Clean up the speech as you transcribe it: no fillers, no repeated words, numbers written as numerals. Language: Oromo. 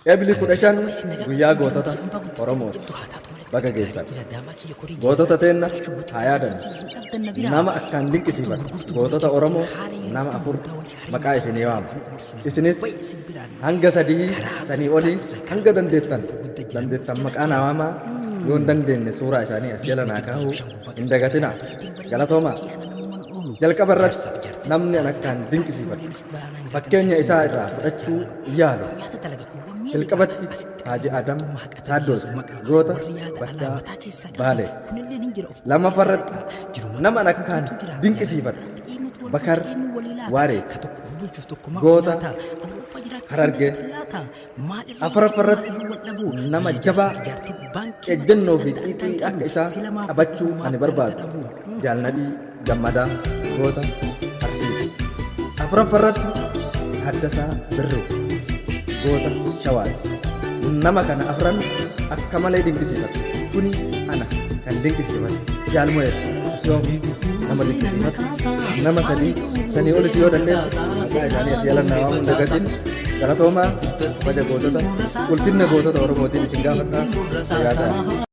Eebli 15 guyyaa gootota Oromooti. Baga geessan. Gootota teenna haa yaadannu. Nama akkaan dinqisiifadhu. Gootota Oromoo nama 4 maqaa isinii waamu. Isinis hanga 3 sanii olii hanga dandeettan maqaa naa waamaa. Yoo hin dandeenye suuraa isaanii as jala naa kaa'uu hin dagatinaa. Galatoomaa. Jalqaba irratti namni an akkaan dinqisiifadhu fakkeenya isaa irraa fudhachuu yaalu. Jalqabatti Haaji Adam Saaddoos goota Baddaa Baalee. Lammaffarratti nama an akkaan dinqisiifadhu Bakar Waareeti goota Harargee. Afuraffarratti nama jabaa ejjennoo fi xiiqii akka isaa qabachuu ani barbaadu Jaalnadhii Gammadaa goota Arsiiti. Afuraffarratti Taaddasaa Birruu goota Shawaati. Nama kana afran akka malee dinqisiifadhu. Kuni ana kan dinqisiifadhu Jaalmo'eedha. Atiyoom nama dinqisiifadhu. Nama sanii olis yoo dandeessu maqaa isaanii as jala naa waamuu hin dagatin. Galatoomaa baja gootota ulfinna gootota Oromootiin isin gaafadhaa.